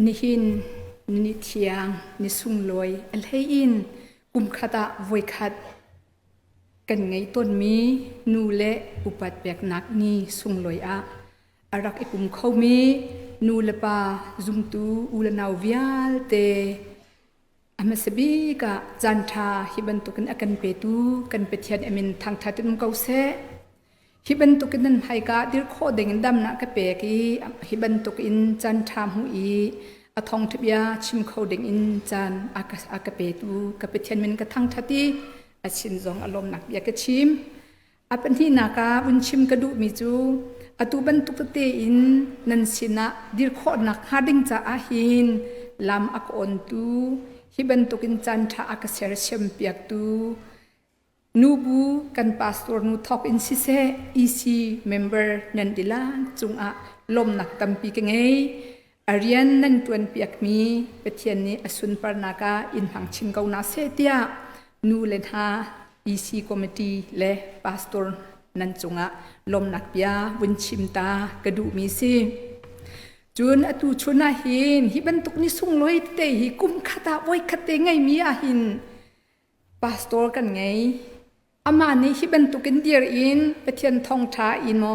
นิหินนิเทียงนิสุงลอยอัลเฮอินกุมขตะไว้ขัดกันไงต้นมีนูเละอุปัตเปียกนักนี่สุงลอยอารักไอกุมเขามีนูเลปาจุงตูอุลนาววิอาลเตอามาสบีกะจันทาฮิบันตุกันอากันเปตูกันเปทียนเอมินทางทัดตุนเกาเซฮิบันตุกันนั้นไฮกาดิรโคเดงดำนักเปกีฮิบันตุกินจันทามหูอีอทองทิบยาชิมเขาเดงอินจันอากาเปตูกับเปทียนเมนกะทางทัดีอาชินจงอารมณ์นักยากชิมอาเป็นที่นากาบุญชิมกระดูมิจูอตุบันตุกเตอินนันสินะดิรโคนักฮาดิงจะอาหินลำอักอนตูฮิบันตุกินจันทาอากาเซรเชมเปียกตูนูบูกันพาสตอร์นูทอกอินซิเซEC member นันดิลาจุงอาลมนักตัมปีกงเออารียนนันตวนเปียกมีเปทียนนี้อสุนปารนากาอินหังชิงเกานาเซเตียนูเลนฮาEC committee และพาสตอร์นันจุงอาลมนักเปียวุนชิมตากระดูมีซีจุนอตูชนาหินฮิบันตุกนิสุงลอยเตฮิกุมขตาไว้ขเตไงมีอาหินพาสตอร์กันไงอามานี่ฮิบันตุกินเดียร์อินเปทียนทองท้าอินโม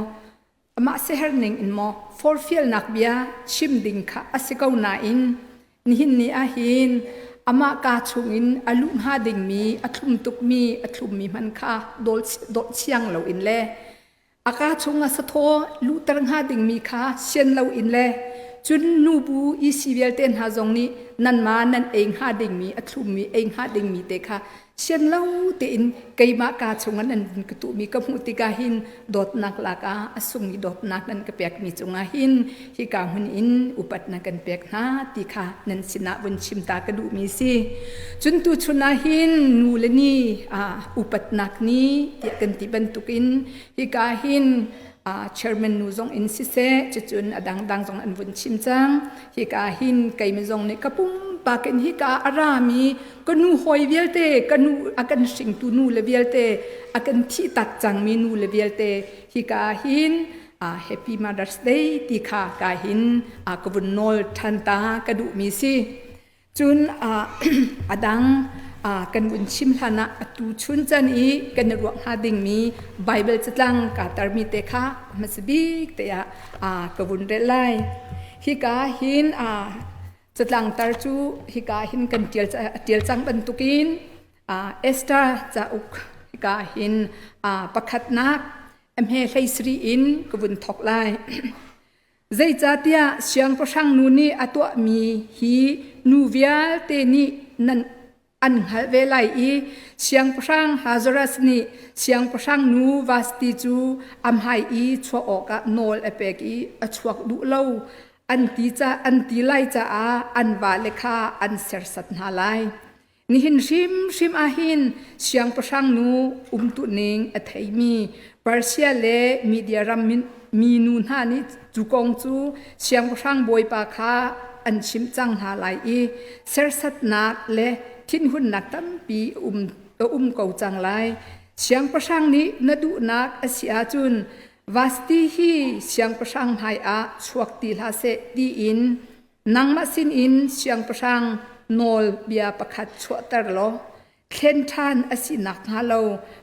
อามาเซฮร์นิงอินโมฟอร์ฟิลนักเบียชิมดิงค่ะอาศัยเกาหนาอินนี่หินนี่อาหินอามากาชงอินอลุมหาดิงมีอัตลุมตุกมีอัตลุมมีมันค่ะโดดเชียงเหลาอินเล่อากาชงอาสะโทลุตรังหาดิงมีค่ะเชียนเหลาอินเล่จุนนูบูอีซีเวลเตนหาจงนี้นันมานันเองหาดิงมีอัตลุมมีเองหาดิงมีเตค่ะเช่นเล่าเตินไกมากาชงนั้นกตุมีกมุติกาหินดดนักลากาอสุงดดนักนั้นกเปียกมีจงอาหินฮิกาหุนอินอุปัตนักันเปียกนาติค่ะนันสินะบนชิมตากระดูมีสิจุนตุชุนาหินนูเลนีอุปัตนักนี้เตียกันติบันตุกินฮิกาหินchairman nu zong in si se chun adang zong an bun chim chang hi ka hin kai me zong ne kapum pa ken hi ka arami kanu hoi velte kanu akan sing tu nu le velte akan thi tat chang mi nu le velte hi ka hin happy mother's day ti kha ka hin ka bun nol than ta ka du mi si chun adangกันบุญชิมฐานะตูชุนจันอีกันรวงหาดิ่งมีไบเบิลจัดลังกาตาร์มีเตค่ะมัสบิกเตียกบุญเรลัยฮิกาหินจัดลังตาร์จูฮิกาหินกันเตียลจังบรรทุกินเอสตาจะอุกฮิกาหินประคัดนักเฮไลสรีอินกบุญทอกไลใจจ่าเตียเสียงประชังนูนี่ตัวมีฮีนูเวียเตนี่นั่นอันหัลเวลัยอีเสียงประชังฮาจรัสนี่เสียงประชังนูวาสติจูอัมไฮอีชัวออกโนลเอเปกอีชวกดุเล่าอันตีไลจ่าอันวาเลคาอันเสรสัตนาไลนี่หินชิมอาหินเสียงประชังนูตุนิงอัทไฮมีปาร์เซียเลมีเดียรัมมีนูนฮานิจูกงจูเสียงประชังบอยปาคาอันชิมจังหาไลอีเสรสัตนาเลทิ้นหุ่นนักตั้มปีเกาจังไลเสียงประชังนี้นดูนักอาเซียจุนวาสติฮีเสียงประชังไฮชวกตีลาเซดีอินนังมาสินอินเสียงประชังโนลเบียประคัดชวตรโลเคนทันอาศินักฮาโล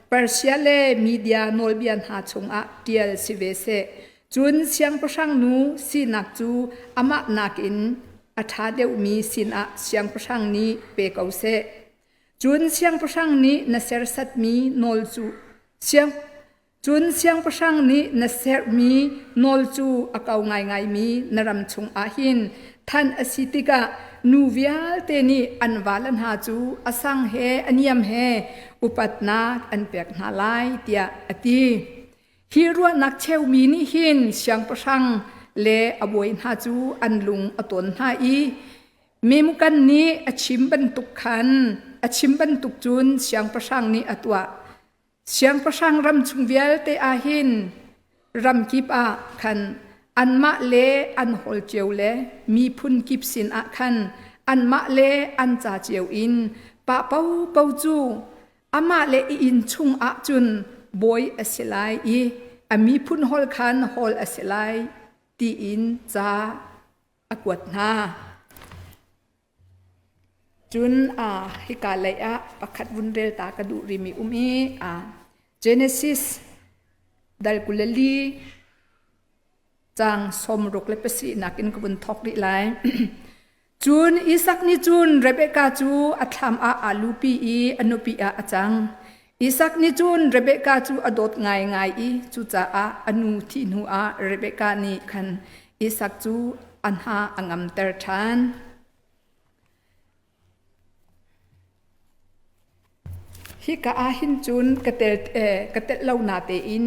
เปอร์เซียเลมีเดียโนลเบียนหาชงเดียลซิเวเซจุนเสียงประชังนูสินักจูอามานักอินอาทาเดียวมีสินเสียงประชังนี้เปกเอาเสจุนเสียงประชังนี้นเสรสัตมีนอลจูจุนเสียงประชังนี้นเสรมีนอลจูอาเกาไงมีนรำชงอาหินท่านอสิติกานูเวียลเตนีอันวาลันหาจูอสังเฮอันยมเฮอุปัตนาอันเปียกนาไลเตียอติฮีรัวนักเชวมีนิหินเสียงประชังเลอบวยหาจูอันลุงอตนหาอีเมมุกันนี้อชิมบรรทุกขันอชิมบรรทุกจุนเสียงประชังนี้อตัวเสียงประชังรำชุงเวียลเตอาหินรำกิบขันอันมะเลอันโฮลเจียวเลมีพุนกิบสินขันอันมะเลอันจ่าเจียวอินปะเป้าจูอามาเลอินชุงจุนบอยอสิไลอีมีพุนโฮลขันโฮลอสิไลตีอินจ้าอากวดนา จุนฮิกาเลยปักขัดวุนเรลตากระดูริมีGenesis ดัลกุลลีจังสมรุกเลปสีนักอินกบุนทอกดิไลจุนอิสักนี่จุนเรเบกาจูอัตามอาลูปีอนุปีอาจังอิสักนี่จุนเรเบกาจูอดดง่ายจูจ้าอนุที่นัวเรเบกานี่คันอิสักจูอันหาอังอัมเตอร์ทันฮิกาหินจุนกเตลเลานาเตอิน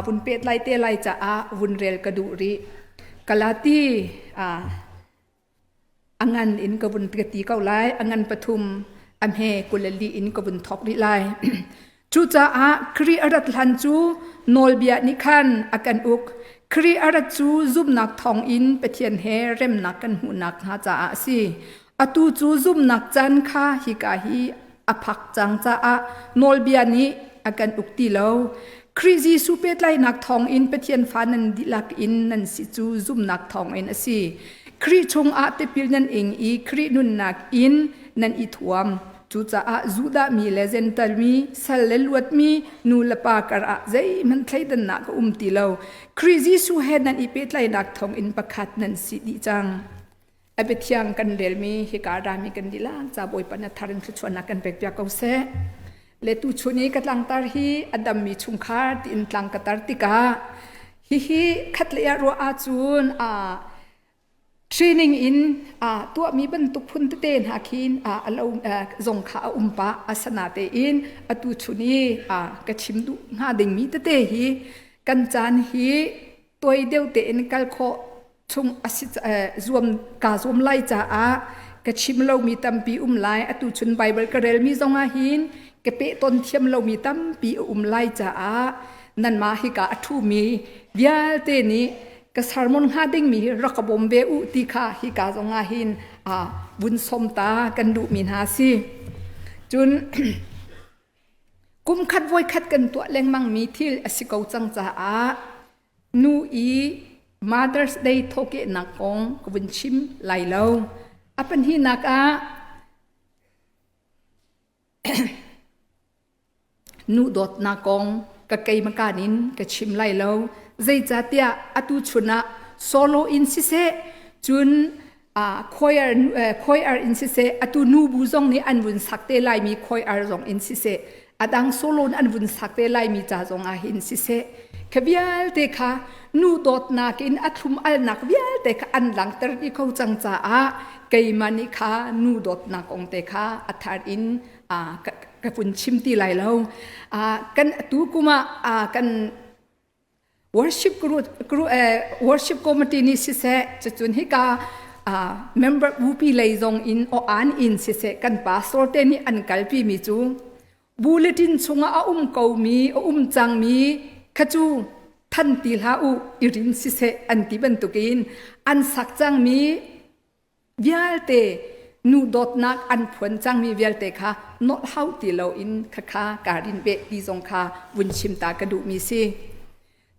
วุนเป็ดไลเตไลจ้าวุนเรลกระดูริกลาตีอังันอินกบุนกตีเกาไลอังันปทุมอัมเฮกุลลีอินกบุนทอกดิไลจูจ้าครีอารัตลันจูโนลเบียนิคันอากันอุกครีอารัตจูซุมนักทองอินเปเทียนเฮเร็มนักกันหูนักฮาจ้าสิอตูจูซุมนักจันคาฮิกาฮีอภักจังจ้านอลเบียนี้อาการอุกตีเลวคริจีสุเปตไลนักทองอินเปเทียนฟ้านันดิลักอินนันสิจูซุมนักทองอินอสิคริชงเตปิลนันเองครินุนนักอินนันอิทวมจูจ้าจูดามีเลเซนตัลมีสัลเลลวดมีนูลปากระใจมันใช้ดันนักตีเลวคริจีสุเฮนันอิเปตไลนักทองอินประคัดนันสิดิจังอเบทียงกันเดลมีฮิการามีกันดีล่างจะบอยปันทารินชวนนักกันเบกเบียกเอาเสเลตุชุนีกัดลังตาฮีอดัมมีชุงคาร์ตินลังกัตาร์ติกาฮิขัดเลียรัวอาจูนทรีนิ่งอินตัวมีบรรทุกพุนเตนหาคินเราจงขาปะอาสนาเตอินตุชุนีกระชิมดุงาดิ่งมีเตฮีกันจานฮีตัวเดียวเตนกัลโคชงอาศิรวมกาซวมไลจ้ากระชิมเรามีตั้มปีไลตุชุนไบเบิลกระเรลมีจงอาหินกระเปต้นเทียมเรามีตั้มปีไลจ้านั่นมาฮิกาทูมีเดียเตนี้กษัตริย์มนหาดิ่งมีรักบมเบอุติคาฮิกาจงอาหินบุญสมตากันดุมินหาซีจุนกุมขัดไว้ขัดกันตัวเล็งมังมีที่อสิกเอาจังจ้านูMother's Day ทกนักองกบุญชิมไหลเลวเป็นที่นักนูดดนักองกะเกยมกานินกะชิมไหลเลวใจจัดยาอตุชุนะโซโลอินซิเซจุนคอยอินซิเซอตุนูบูซงนี่อันวุนสักเตไลมีคอยซงอินซิเซดังโซโลอันวุนสักเตไลมีจ่าซงอินซิเซขบยาลเตค่ะนูดดนักอินอัตุมอัลนักบยาลเตค่ะอันหลังเตอร์นี่เขาจังจ้าเกยมานิค่ะนูดดนักองเตค่ะอัฐานอินกับฝุ่นชิมตีไหลแล้วกันตูกุมากัน worship worship committee นี่สิเสจะจุนให้กาmember บูปีเลยจงอินออันอินสิเสกัน pastor เตนี่อันกัลปีมีจู bulletin ชงเกามีจังมีขจูท่านตีลาอุอิรินสิเสอันที่บรรทุกินอันสักจังมีวิาลเตนูดดนักอันผลจังมีวิาลเตค่ะนอตเฮาตีเราอินค่ะการินเบดีจงค่ะวุนชิมตากระดูมีสิ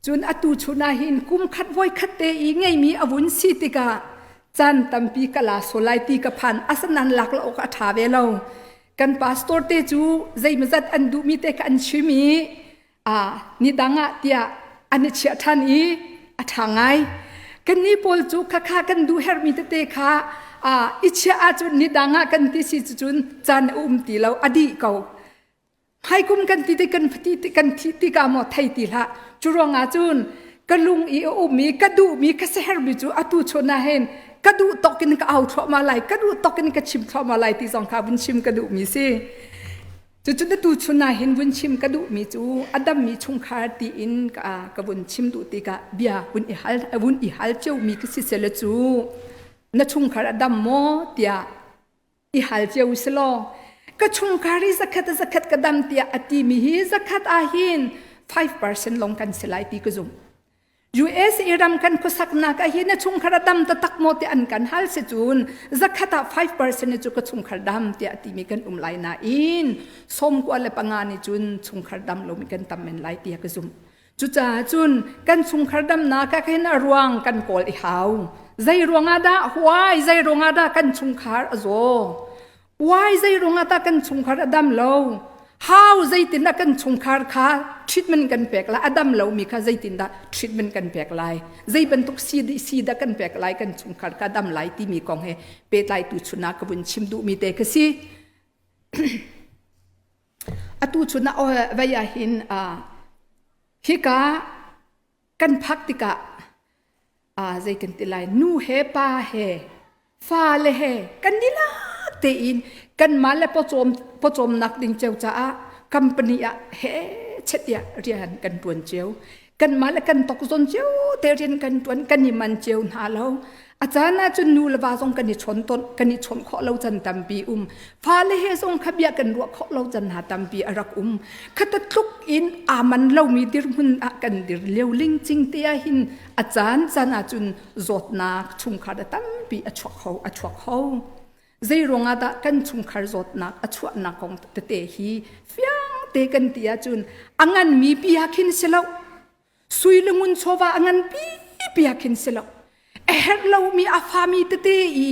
จุนอตูชุนาหินกุมขัดไว้ขัดเตอีไงมีอวุนสิติกาจันตัมปีกลาโซไลตีกพันอาสนันหลักละอกอาถาเวลากันพาสตอร์เตจูใจมจัดอันดูมีเตกันชิมีนิดังะเตียอันนี้เชื่อท่านอีทางไงกันนี่พอลจูค่ะกันดูเฮร์มิเตค่ะอิเชื่อจุนนิดังะกันที่สิจุนจันตีเราอดีเขาให้กุมกันตีกันตีกันที่กามอไทยตีละจุรองอาจุนกันลุงอีมีกันดูมีกันเซฮร์บิจูอตูชนะเห็นกันดูตกินก็เอาทรมาไลกันดูตกินก็ชิมทรมาไลที่สองขาบุญชิมกันดูมีสิจุดตูชุนาเห็นบุญชิมกระดูมีจูอดัมมีชุงคาร์ตีอินกับบุญชิมดูตีกะเบียบุญอีฮัลเจ้ามีกสิเซลจูนัชุงคาร์อดัมโมเตียอีฮัลเจ้าสโลก็ชุงคารีสักขัดกระดัมเตียอติมีฮีสักขัดอาหิน 5% ลงกันเสลายตีกจุงUS อิรัมกันคุสักนักอาหินชุงคาร์ดัมตะตักโมเตอันกันฮัลเซจูนสักขัด5% จุกชุงคาร์ดัมเตียอติมีกันไลนาอินสมกว่าเลปังานิจุนชุงคาร์ดัมลมีกันตำเมนไลตีกจุงจุจ้าจุนกันชุงคาร์ดัมนักเห็นรวงกันกอลอีหาวใจรวงอาดาหวายใจรวงอาดากันชุงคาร์อโซ why zai ronga ta kan chungkhar adam lo how zai tin da kan chungkhar kha treatment kan pek la adam lo mi kha zai tin da treatment kan pek lai zai ban tuk si da kan pek lai kan chungkhar ka dam lai ti mi kong he pe lai tu chuna ka bun chim du mi te ka si atu chuna o vaya hin hi ka kan phak ti ka zai kan ti lai nu he pa he fa le he kan dila te in kan mal le po chom nak ding cheu cha a company a he chetia rian kan tuan cheu kan mal le kan tok zon cheu te rian kan tuan kan ni man cheu na lo achana chun nu la wa zong kan ni chon ton kan ni chon kho lo chan tam pi fa le he zong khabia kan ro kho lo chan ha tam pi arak khata tluk in aman lo mi dir mun a kan dir leu ling ching te a hin achan chana chun zot na chungkhar tam pi a chok ho zai ronga da kan chungkhar zot nak achua na kong te hi fiang te kan tia chun angan mi pi hakhin selo sui lungun chowa angan pi hakhin selo her lo mi afami te i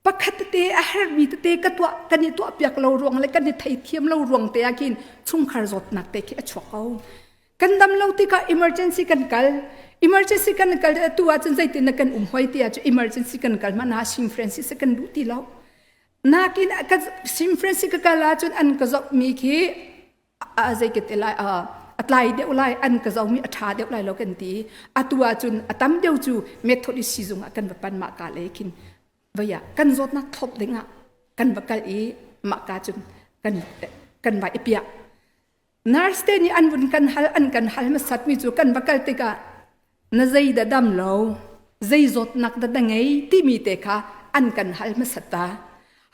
pakhat te her mi te katwa kan ni to piak lo rong le kan ni thai thiam lo rong te akin chungkhar zot nak te ki achua ko kan dam lo ti ka emergency kan kal tu a chen zai tin kan hoi ti a emergency kan kal ma na sim francis kan du ti lo na kin ka sim francis ka la chun an ka zok mi khi a zai ke te la atlai de ulai an ka zau mi atha de ulai lo kan ti atu a chun atam deu chu methodist si zung kan pan ma ka lekin vaya kan zot na thop denga kan bakal e ma ka chun kan vai epia nurse te ni an bun kan hal ma sat mi chu kan bakal te ka na zai da dam lo zai zot nak da dangai ti mi te kha an kan hal ma sata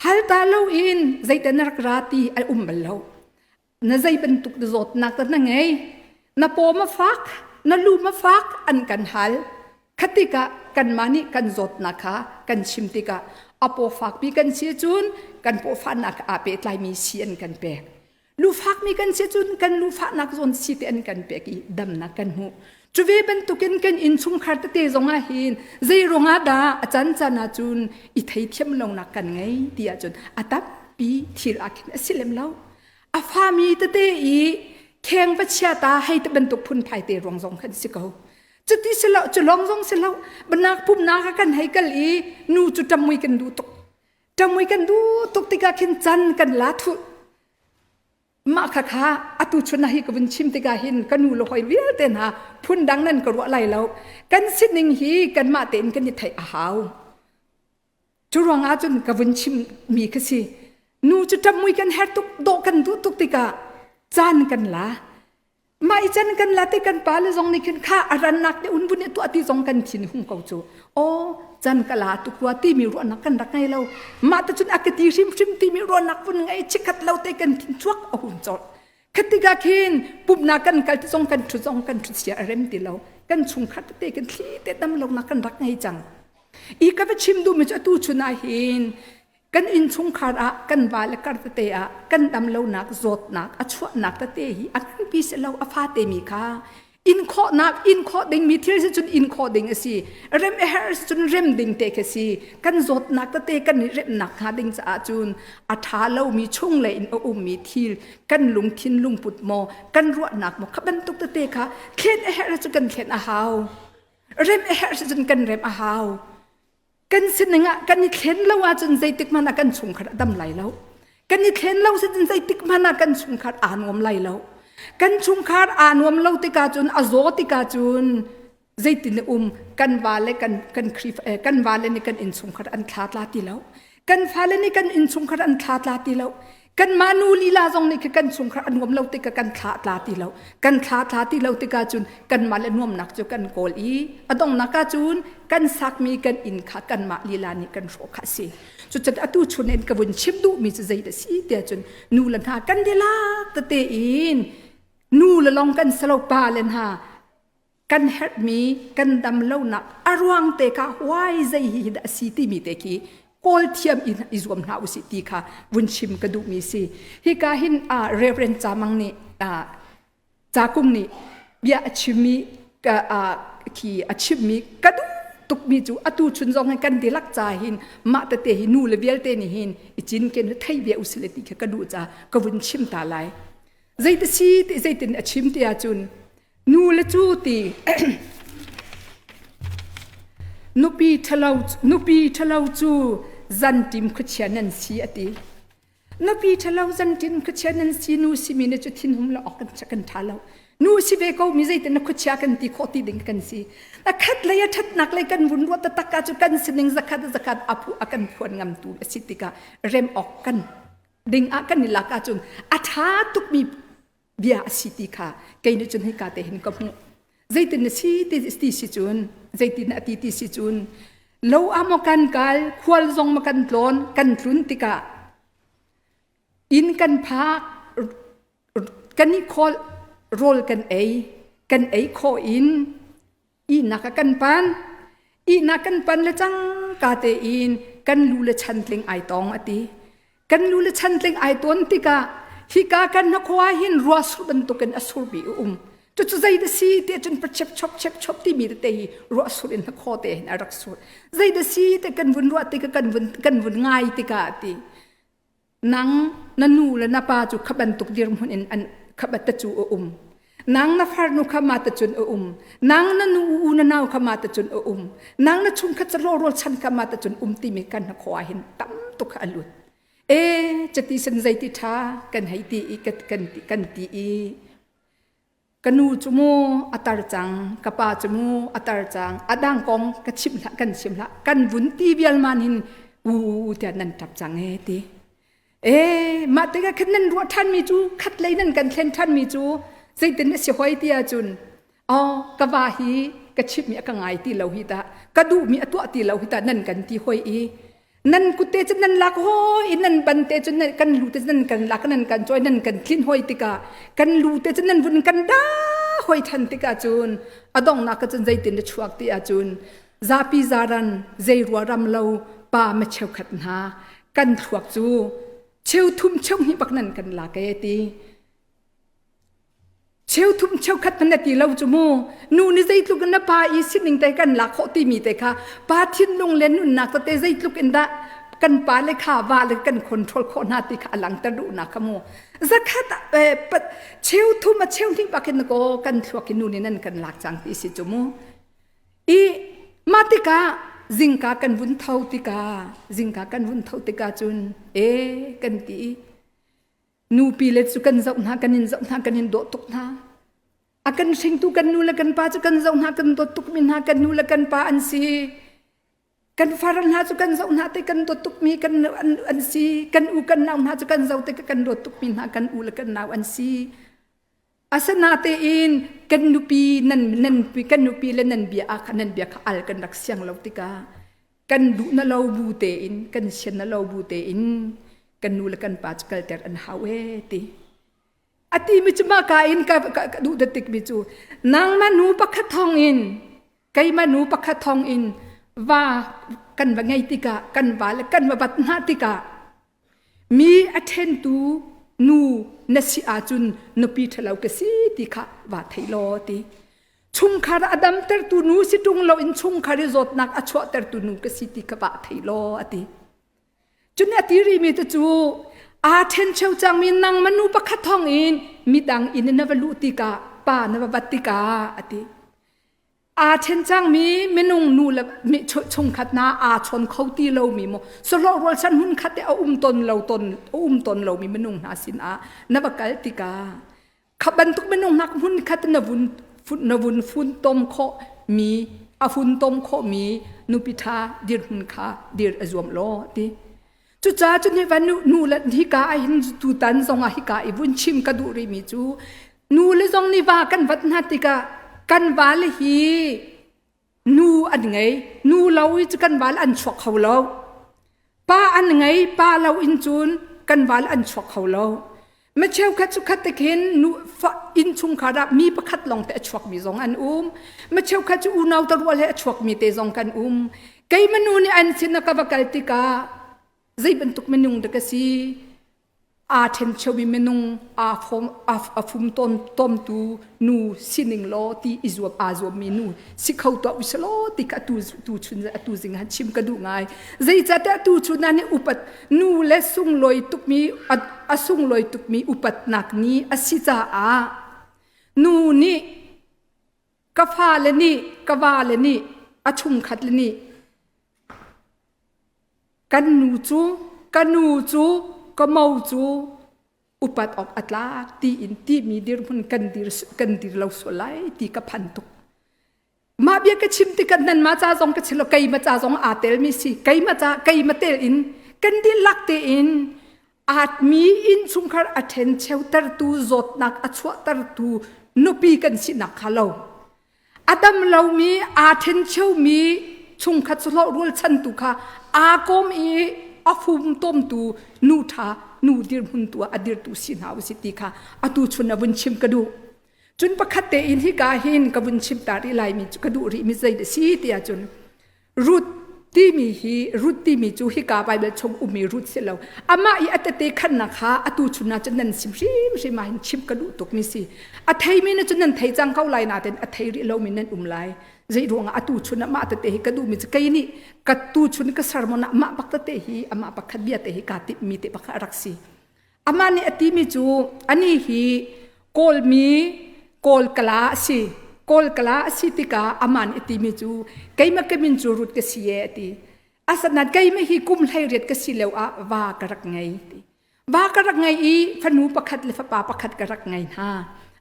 hal ta lo in zai ta nak rati al bal lo na zai ban tuk da zot nak da dangai na po ma fak na lu ma fak an kan hal khatika kan mani kan zot nakha kan chimtika apo fak bi kan chi chun kan po fa nak a pe tlai mi sian kan pe lu fak mi kan chi chun kan lu fa nak zon si te an kan pe ki dam na kan hu chuve ban tuken kan in chungkhar te zonga hin zai ronga da achan chana chun I thei thiam long na kan ngai tia chun atap pi thil akhin asilem lo afami te I kheng pa chia ta hai te ban tuk phun phai te rong zong khan si ko chuti selo chulong zong selo banak pum na ka kan hai kal I nu chu tamui kan du tuk tika khin chan kan la thu ma kha atu chuna hi kabun chim te ga hin kanu lo hoi wial ten ha phun dang nan ka ro lai lo kan sining hi kan ma ten kan ni thai a haw churong a chun kabun chim mi khasi nu chu tamui kan her tuk do kan du tuk tika chan kan la mai chan kan la te kan pa le zong ni khin kha aran nak de un bun ne tu ati zong kan thin hum ko chu o chan kala tu kwa ti mi ro nak kan rak ngai lo ma ta chun akati rim ti mi ro nak bun ngai chikat lo te kan thin chuak a hun chot khatiga khin pup na kan kal ti zong kan thu sia rem ti lo kan chung khat te kan thli te dam lo nak kan rak ngai chang I ka chim du mi cha tu chuna hin kan in chungkhar a kan wal kar te a kan dam lo nak zot nak a chua nak te hi a kan pi se lo a fa te mi kha in kho ding mi thil se chun in kho ding asi rem e her chun rem ding te ke si kan zot nak te kan rem nak kha ding cha chun a tha lo mi chung le in o mi thil kan lung thin lung put mo kan ro nak mo khaban tuk te kha khen e her chu kan khen a haw rem e her chun kan rem a haw kan sinanga kan ni khen lo a chun zai tik mana kan chungkhar dam lai lo kan ni khen lo se chun zai tik mana kan chungkhar anom lai lo kan chungkhar anom lo tika chun azo tika chun zai tin kan wale kan khrif kan wale ni kan in chungkhar an thlat la ti lo kan phale ni kan in chungkhar an thlat la ti lo kan manu lila zong ni kan chungkhar an ngom lo tika kan thlat la ti lo kan thlat la ti lo tika chun kan male nom nak chu kan kol I adong naka chun kan sak mi kan in kha kan ma lila ni kan ro kha si chu chat atu chunen ka bun chim du mi zai da si te chun nu lan ha kan de la te in nu la long kan salo pa len ha kan help mi kan dam lo nak arwang te ka why zai hi da si ti mi te ki kol thiam in izom na usi ti kha bun chim ka du mi si hi ka hin a reverend chamang ni cha kum ni bia chimi ka ki achimi ka ตุกมีจูอตูชุนจงให้กันดีลักจ่าหินมาแต่เตหินูเลเวียลเตนิหินอิจินเกนไทยเบียอุสเลติกระดูจ้ากวุนชิมตาไลใจตสีใจตินอชิมตีอาจุนนูเลจูตีนุปีทะเลาจูจันติมขเชียนันสีอตินุปีทะเลาจันติมขเชียนันสีนูสิมีเนจุทินหุมละออกกันจักันทาเลานูสิเวก็มีใจตินขเชียกันตีโคติดึงกันสีนักขัดเลยทัดนักเลยกันวุ่นวัวตะตะกาจุกันสินึงสักขัดอภูอากันพวนงำตูสิติกาเริ่มออกกันดึงอากันนิลากาจุนอาทาตุกมีเบียสิติกาเกยนจุนให้กาเตหินกับหูใจตินสีติสิจุนใจตินอติติสิจุนโลอามกันกาลควลทรงมากันโลนกันทุนติกาอินกันพากกันนิคอลโรลกันเอโคอินอีนักกันปันละจังกาเตอินกันลูเลชันเตงไอตองอติกันลูเลชันเตงไอตวนติกาฮิกากันนักว่าหินรัวสุบันตุกันอสุบิจุดใจเดสีเตจนประเชบที่มีเตยรัวสุรินนักข้อเตนรักสุดใจเดสีเตกันวุ่นรัวติกันวุ่นง่ายติกาตินังนันูและนาปาจุขบันตุกเดียร์มุนอันขบัตจูนางนาฟาร์นุขมาตจุนนางนานูนานาวขมาตจุนนางนาชุมขัดจะโรชันขมาตจุนตีมีกันนักขวาหินตั้มตุกอลุดจะตีสันใจติท่ากันให้ตีกันตีกันนูจมูอัตารจังกปาจมูอัตารจังอดังกองกันชิมละกันวุ่นตีเบียลมันหินเดียนันทับจังตีมาแต่ก็ขันนั้นรัวท่านมีจูขัดเลยนั่นกันเทนท่านมีจูใจเต้นเสียหอยตีอาจุนกะวาฮีกะชิบมีกะไงตีเหลาหิตากะดูมีตัวตีเหลาหิตานั่นกันตีหอยนั่นกุเตจนั่นลักหอยนั่นบันเตจนั่นกันลูเตจนั่นกันลักนั่นกันจอยนั่นกันคลินหอยติกากันลูเตจนั่นวุ่นกันด้าหอยทันติกาจุนอดองนักจนใจเต้นชวกตีอาจุนซาปีซารันใจรัวรำเลาป่าไม่เชี่ยวขัดหากันชวกจูเชี่ยวทุ่มเชี่ยวหิบักนั่นกันลักตีเชี่ยวทุ่มเชี่ยวขัดมันตีเราจมูนูนี่ใจลุกันนะป้าอีสิหนึ่งแต่กันหลักเขาตีมีแต่ค่ะป้าทิ้งลงเล่นนุ่นนักแต่ใจลุกันได้กันป้าเลยค่ะว่าเลยกันคนทรโคนาติค่ะหลังตะดุนักขโมสักขัดเชี่ยวทุ่มมาเชี่ยวที่ปักกันก็กันทวกินูนี่นั่นกันหลักจังที่สิจมูมาติกาจิงกากันวุ่นเท่าติกาจุนกันตีนูปีเล็ดสุกันเจ้าหน้ากันนินโดตุกนาอากันสิงตุกันนูละกันป้าสุกันเจ้าหน้ากันโดตุกมินหากันนูละกันป้าอันซีกันฟารันหาสุกันเจ้าหน้าแต่กันโดตุกมีกันอันซีกันอูกันนาวหาสุกันเจ้าแต่กันโดตุกมินหากันอูละกันนาวอันซีอาสนาเตอินกันนูปีนันปีกันนูปีและนันเบียอาคันนันเบียข้าอัลกันรักเสียงเราติกากันดูนั่นเราบูเตอินกันเชนนั่นเราบูเตอินกันนูละกันปาจกัลเตอร์อันฮาวตีอติมิจมาคาอินกับดูดติกมิจูนางมานูปักขัดทองอินไกมานูปักขัดทองอินว่ากันว่าไงติกากันว่าและกันว่าบัดนาติกามีอเทนตูนูนสิอาจุนนปีทะเลากสีติกาว่าไทยโลตีชุงคาราอดัมเตอร์ตูนูสิตุงเราอินชุงคาริจดนักอชวเตอร์ตูนูกสีติกาว่าไทยโลตีจุนอติริมีตจูอาเทนเชวจังมีนางมนูปะขัดทองอินมีดังอินนวลุติกาป้านวบัติกาอติอาเทนจังมีเมนุงนูละมีชงขัดนาอาชนเขาตีเรามีโมสโลรฉันหุ่นขัดเอาตนเราตนเรามีเมนุงนาสินานวกัลติกาขับันทุกเมนุงนักหุ่นขัดนวุนฟุนตมโคมีอาฟุนตมโคมีนุปิทาดิรหุ่นขาดิรอจวมโลติจุจ้าจุนี่วันนูละฮิกาไอหินตูตันซองฮิกาไอบุญชิมกระดูริมิจูนูละซองนี่ว่ากันวัดนาติกากันวาลฮีนูอันไงนูเราจะกันวาลอันชวกเขาเราป้าอันไงป้าเราอินจูนกันวาลอันชวกเขาเราไม่เชื่อคัดสุขัดตะเข็นนูอินชุงขารับมีประคัดลองแต่ชวกมีซองอันไม่เชื่อคัดจูนาวตะวัวและชวกมีเตซองกันไกมนูนี่อันสินกบกัลติกาใจบรรทุกเมนุงเด็กสี อาเทนเชวิเมนุงอาฟุมต้มตูนูสินิงโลตีอิจวบอาจวบเมนูสิเขาตัววิสโลติกตูชุนตูจิงหันชิมกระดูง่ายใจจัดตูชุนนั้นอุปัตนูเลสุงลอยตุกมีสุงลอยตุกมีอุปัตนักนี้สิจ้าอานูนี่กฟ้าเลนี่กวาเลนี่ชุมขัดเลนี่กันนูจูก็เมาจูอุปัตออกอัตลาตีอินตีมีดิรพุนกันดิรเราสลายตีกับพันตุกมาเบียกชิมติกันนั้นมาจ้าจงกชิลไกมาจ้าจงอาเตลมิสิไกมาเตลอินกันดิลักเตอินอาจมีอินชุงคาร์อัเทนเชลตัรตูจดนักอัชวตัรตูนุปีกันสินักฮาโลอาดัมเรามีอาเทนเชลมีชุงคัดสโลรัวชันตุค่ะอากมอีอาฟุมต้มตูนูทานูดิรหุนตัวอดิรตูสินหาวสิติค่ะอตูชุนบุญชิมกระดูจนประคัตเตอินที่กาหินกับบุญชิมตาริไลมีกระดูริมิใจเดสีเตียจนรุดที่มีจูฮิกาไปเบลชงอุมีรุดเสียแล้วอามาอีอัตเตขันนะคะอตูชุนนาจนนันสิมมาหินชิมกระดูตกมิสิอัตไทยมีนจนนันไทยจังเข้าไลนาเตนอัตไทยริเรามีนันไลใจดวงอตูชุนมาอัตเตหิกระดูมิจะไกนี่กระตูชุนกษรมนะมาปักเตหิอามาปักขัดเบียเตหิกาติมีเตปักรักสีอามานี่อติมีจูอันนี้ฮีโกลกลาสิติกาอามันอติมีจูไกมาเกมินจูรุดกษีเอติอาสนัดไกไม่ฮีกุมไทยเรียดกษีเลวอะวากรักไงติวากรักไงอีฟนูปักขัดเลฟปาปักขัดกรักไงฮะ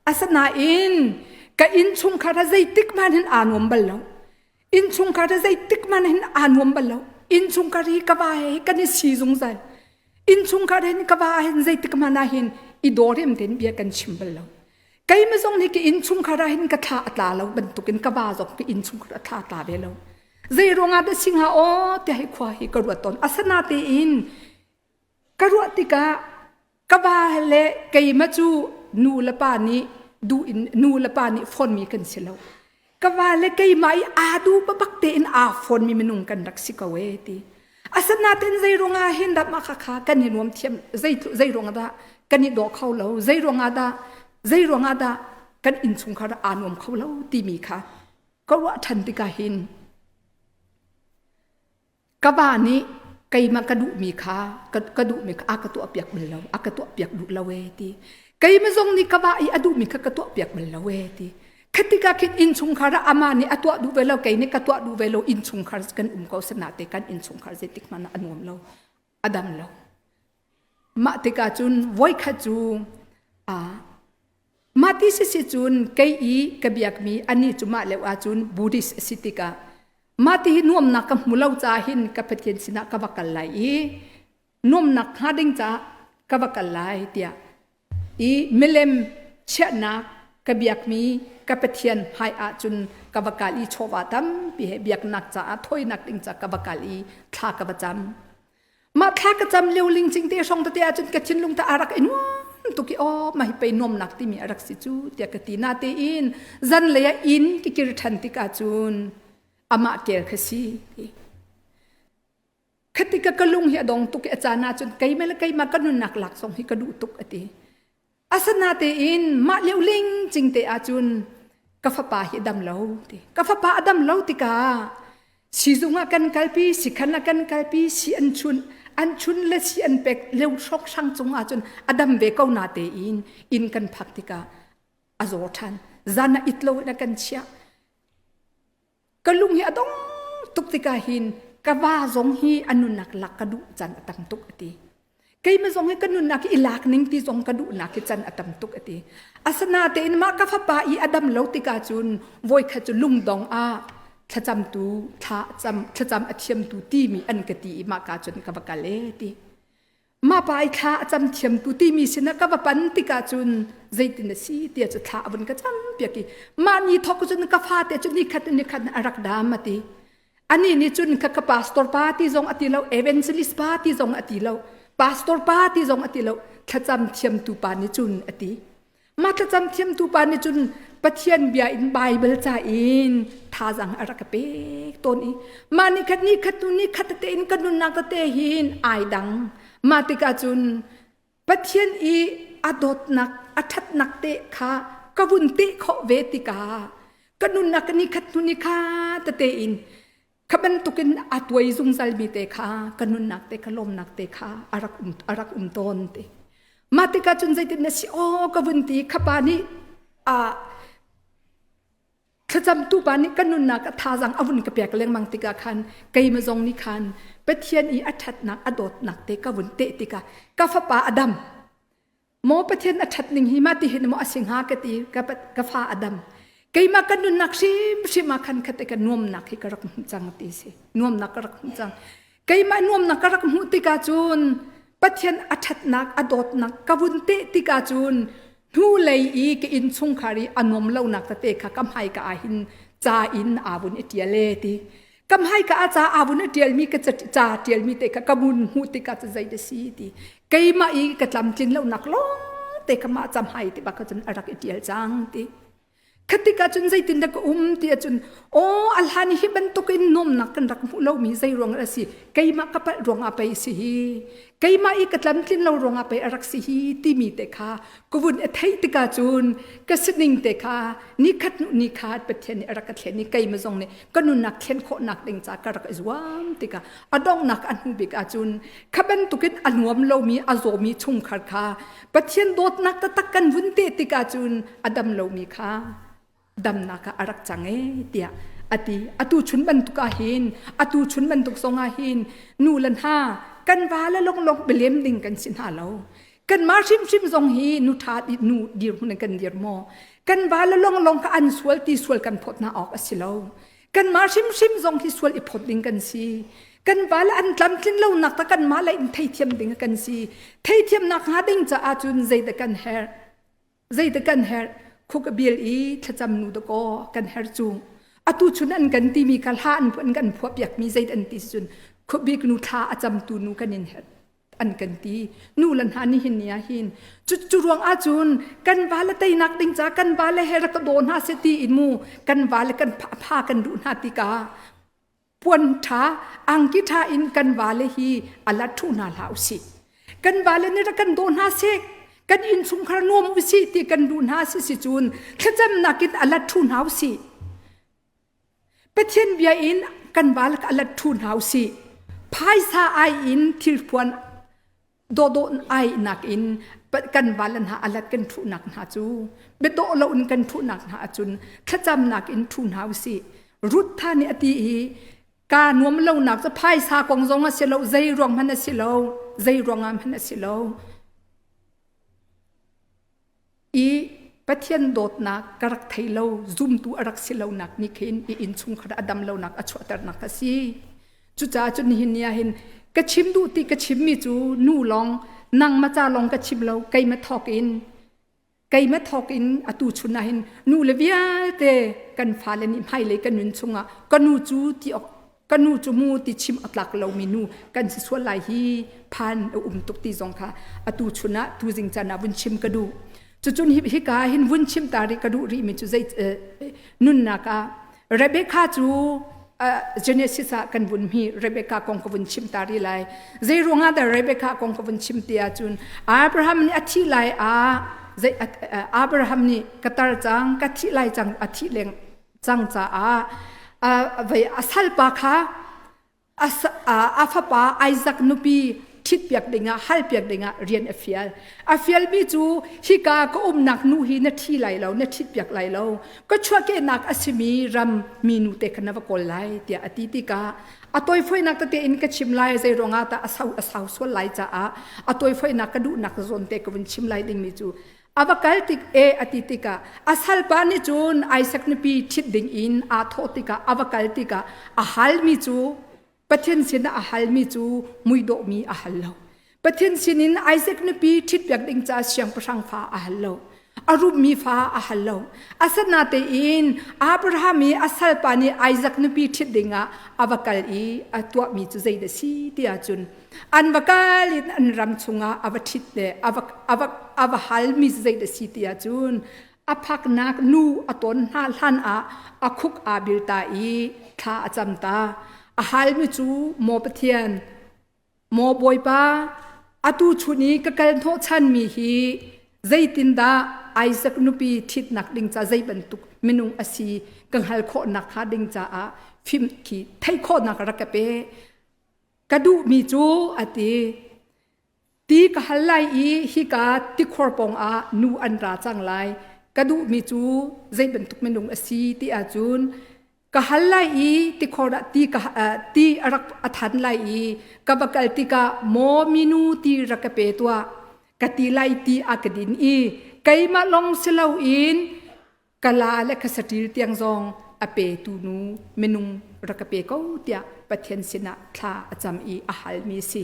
อาสนาอินก็อินชุงคาราใจติกมันเห็นอานวมบัลลอินชุงคาราใจติกมันเห็นอานวมบัลลอินชุงคารีกว่าเฮกันสีจงใจอินชุงคารีกว่าเห็นใจติกมันเห็นอีดอริมเต็นเบียกันชิมบัลลไกไม่ทรงนี่ก็อินชุงคาราเห็นกระทาตาเราบรรทุกินกว่าจบก็อินชุงคาราทาตาเบลใจโรงงานได้สิงหาโอเตให้ควายกระรวดตนอาสนาเตอินกระรวดติกากว่าเละไกมาจูนูละปานี้ดูอินนูละปานิฟอนมีกันเสียแล้วก็ว่าเลยไกไม่อาดูบักเตนอาฟอนมีมนุงกันรักสิกเวทีอาสนาเต็นใจรงอาเห็นดับมาค่ะกันเห็นรวมเทียมใจรงอาดากันนี่ดอกเขาแล้วใจรงอาดากันอินสุงคาราอานวมเขาแล้วตีมีค่ะก็ว่าทันติกาเห็นกบ้านี้ไกมากระดูมีค่ะกระดูมีค่ะอากระตัวเปียกมันแล้วอากระตัวเปียกดุละเวทีไกไม่ทรงนี่กว่าอีอดูมีกระตัวเปียกมันละเวทีคติกาคิดอินชุงคาระอามานี่อตัวดูเวลาไกนี่กตัวดูเวลาอินชุงคาร์กันเขาสนาเตกันอินชุงคาร์เจติกมันอันวมเราอดัมเรามาติกาจุนไว้ขจูมาติสิจุนไกอีกบียกมีอันนี้จุมาเลวอาจุนบูดิสสิติกามาตินวมนักมุลาวจาหินกับเทียนสินะกับกัลไลนวมนักฮาดิงจากักัลไลเตียอีเมเลมเชนักกบียกมีกับเทียนไฮอาจุนกับกัลีโชวาตัมปีเบียกนักจ้าถอยนักดิงจ้ากับกัลีทากับจำมาทากระจำเลี้ยวลิงจริงเตะช่องตะเตะจุนกระชินลุงตาอารักอินตุกิอ้อมาไปนมนักที่มีอารักสิจูเตียกตีนาเตอินจันเลยอินกิกิรทันติกาจุนอามาเกลขสีคติกะกลุงเฮียดงตุกิอาจารย์นาจุนไกไม่ละไกมากันนุนนักหลักส่งให้กระดูตุกอติอาสนาเตอินมาเลี้ยวลิงจริงเตอาจุนกาฟปาฮิดัมเลาติกาฟปาอดัมเลาติกาสิจุงกันกัลปีสิขันกันกัลปีสิอันชุนและสิอันเป็กเลี้ยวชกช่างจงอาจุนอดัมเวก้านาเตอินกันพักติกาอโซทันจานาอิตโลนักันเชียกลุงเฮียดงตุกติกาหินกว่าจงฮีอนุนักหลักกระดูจันอตัมตุกอติไกไม่จงให้กันนุนักอิลักนิ่งที่จงกระดูนักจันอตัมตุกอติอาสนาเตอินมากาฟปาอีอดัมเลาติกาจุนโวยขจุลุงดงอาถ้าจำตูถ้าจำอธิมตูที่มีอันกติมากาจนกับกาเลติมาไปถ้าจำเทียมตูที่มีสินะกับปันติกาจุนใจตินสีเตียจะถ้าวันก็จำเปียกีมานี่ทอกจุนกับฟาเตจุนนี่ขัดอารักดามติอันนี้นี่จุนกับพาสตอร์ปาร์ตี้จงอติเลาเอเวนซิลิสปาร์ตี้จงอติเลาพาสตอร์ปาร์ตี้จงอติเลาถ้าจำเทียมตูปานิจุนอติมาถ้าจำเทียมตูปานิจุนปะเทียนเบียอินไบเบิลจ่าอินท่าจังอารักเปกต้นอีมานี่ขัดตุนี่ขัดเตอินกันนุนนักเตหินไอดังมาติกาจุน ปะเทียนอีอดดนักอัทัดนักเตะขากวุนติขเวติกากนุนนักนิคัตุนิคาตะเตอินขบันตุกินอัตวยซุงซัลมีเตขากนุนนักเตขลมนักเตขาอารักตนเตมาติกาจุนใจตินนสิโอกวุนติขปานิขจำตูปานิกนุนนักทาจังอวุนกเปียกเลี้ยงมังติกาคันไกมาจงนิคันเปเทียนอีอัทัดนักอดดนักเตกวุนเตติกากาฟปาอดัมโมเปเทียนอัทัดนิงหิมาติเห็นโมอสิงหากติกาฟาอดัมไกมากันนุนนักชิมาคันคติกันนวมนักฮิกรักมุจังติสินวมนักรักมุจังไกมานวมนักรักมุติกาจูนเปเทียนอัทัดนักอดดนักกวุนเตติกาจูนนูเลยอีกอินซุงคารีอนมเล่านักตะเตะกำให้กอาหินจาอินอาบุนเอติยเลติกำให้กอาจาอาบุนเอติยลมีกจะจาเตียลมีเตะกบุนหูติกาจะใจเดซีติไกมาอีกลำจินเล่านักล้อเตะกมาจำให้ติบักจนอรักเอติยลจังติคติกาจนใจตินดักติจนโออัลฮานิฮิบันตุกินนมนักกันรักมุเล่ามีใจรวงอะไรสิไกมากระปะรวงอาไปสิไกมาอีกลำจินเล่ารวงอาไปอรักสิที่มีเตะขากวุนเอทัยติกาจูนกสนิงเตะขานิคัดนิคัดเปเทนอรักเทนิไกมาจงเนี่ยก็นุนักเข็นโคนักเด้งจากรักอิสวามติกาอดองนักอันหูบิกาจูนขบันตุกินอันวมเล่ามีอโซมีชุงขาดขาเปเทนโดดนักตะกันวุนเตติกาจูนอดัมเล่ามีขาดำนักอารักจังเตียอตูชุนบันตุกาหินอตูชุนบันตุกสงอาหินนูลันฮากันวาละลงเบลียมดิงกันสินหาเรากันมาชิมทรงฮีนูทาดินูดีรุนกันเดียร์โมกันวาละลงกันสวลตีสวลกันพดนาออกอสิเรากันมาชิมทรงที่สวลอีพดดิงกันซีกันวาละอันลำทิ้งเราหนักตะกันมาละอินไทเทียมดิงกันซีไทเทียมนักหาดิงจะอาจุนใจตะกันเฮร์คุกเบียลอีถ้าจำนูตะก็กันเฮรจูอตูชุนอันกันตีมีการหาอันพวนกันพวบอยากมีใจอันตีจุนคุบีกนูท่าอาจำตูนูกันเฮรอันกันตีนูลันหานี่หินเนียหินจุรวงอาจุนกันวาละไตนักดิงจากกันวาละเฮรกโดนหาเสตีอินมูกันวาละกันพากันดูนาติกาปวนท่าอังกิท่าอินกันวาละฮีอัลลัทุนาลาวสิกันวาละนี่ระกันโดนหาเสกกันอินสุงครานวมวิสิติกันดูนาสิจูนขจำนักินอัลลัทุนหาวสิเปเทียนเบียอินกันวาลกอัลลัทุนหาวสิพายซาไออินทิลพวนโดนไอนักอินกันวาลันหาอัลลักันทุนักหาจูเบโดโลอุนกันทุนักหาจุนขจำนักอินทุนหาวสิรุดท่านี่อติการนวมเล่านักจะพายซากงจงอาเสลาใจรวงมันอาเสลาใจรวงมันอาเสลาอีปะเทียนโดดนักกรักไทยเราซุ่มตัวรักสิเรานักนี่เข็นอีอินชุงขดอดัมเรานักอชวตรนักสิจุจ้าจุนหินเนี่ยเห็นกระชิมดูตีกระชิมมีจูนู่ลองนั่งมาจ้าลองกระชิมเราไกมาทอกอินอตูชุนนะเห็นนูเลวิอาเตกันฟ้าเลนิไม่เลยกันนุนชุงอ่ะกันนูจูที่ออกกันนูจูมูที่ชิมอัตลักเรามีนูกันสิส่วนไหลฮีพันตุกตีจงค่ะอตูชุนะตูจิงจานาบุญชิมกระดูจุนฮิกาหินวุ้นชิมตาริกระดูรีมิจุใจนุนนักเรเบคาจูเจเนซิสกันวุ้นมีเรเบคากงกวุ้นชิมตาริไลใจรวงอาแต่เรเบคากงกวุ้นชิมเตียจุนอับราฮัมนี่อธิไลอับราฮัมนี่กตาร์จังกธิไลจังอธิเลงจังจ้าไว้อาศัลปาค่ะอาฟปาไอซักนุปีทิดเปียกเด้งฮัลเปียกเด้งเรียนอฟิลมีจูฮิกาก็นักนูฮีนัทีไหลเรานัทิดเปียกไหลเราก็ชัวเกนักอสิมีรำมีนูเตกันนวกอลไลเตียอติติกาอตัวไฟนักตะเตอินกชิมไลใจรองอาตาอสาวส่วนไหลจ้าอตัวไฟนักกระดูนักโซนเตกวินชิมไลดิ่งมีจูอวกาลติกอติติกาอาศัลปานิจูนไอสักนปีทิดดิ่งอินอาโทติกาอวกาลติกาอาฮัลมีจูปะเทนสินอาฮัลมีจูมุยโดมีอาฮัลโลปะเทนสินินไอเซกนปีทิดเปียกดิงจ่าเสียงประชังฟ้าอาฮัลโลอารูปมีฟ้าอาฮัลโลอาสนาเตอินอับราฮัมมีอาศัลปานีไอเซกนปีทิดดิงอาอวกาลีอาตัวมีจูใจเดซีเตียจุนอันวกาลินอันรำชุงอาอวทิดเดอวฮัลมีจูใจเดซีเตียจุนอาพักนักนูอตนฮาลันอาคุกอาบิลตาอีท่าอาจำตาอาฮัลมิจูโมปเทียนโมบอยปา atu chuni ka kal tho chan mi hi zaitin da Isaac nupi thit nak ding cha zai bantuk minung asi kang hal kho nak ha ding cha a phim ki thai kho nak rakape kadu mi chu ati ti ka halai i hi ka ti khor pong a nu an ra chang lai kadu mi chu zai bantuk minung asi ti a chun ka halai i ti khora ti ka ti arak athan lai i ka bakal ti ka mo minu ti rakape tua kati lai ti akadin i kaima long silau in kala le khasatir tiang zong ape tu nu menung rakape ko tia pathian sina tha acham i ahal mi si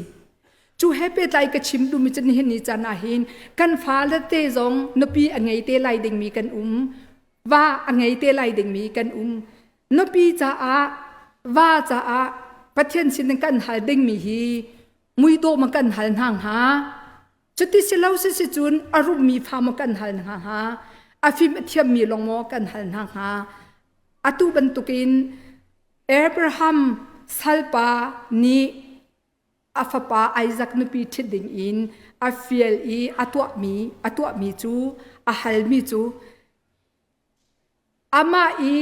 chu hepe tai ka chim du mi chen hin ni chana hin kan fa la te zong nopi angai te lai ding mi kan wa angai te lai ding mi kan nopi cha a wa cha a pathian sin kan hal ding mi hi mui do ma kan hal hang ha chuti silau se si chun arum mi pha ma kan hal ha afim thiam mi long mo kan hal ha atu bantukin Abraham salpa ni afapa Isaac nupi thiding in afiel i atwa mi chu ahal mi chu ama i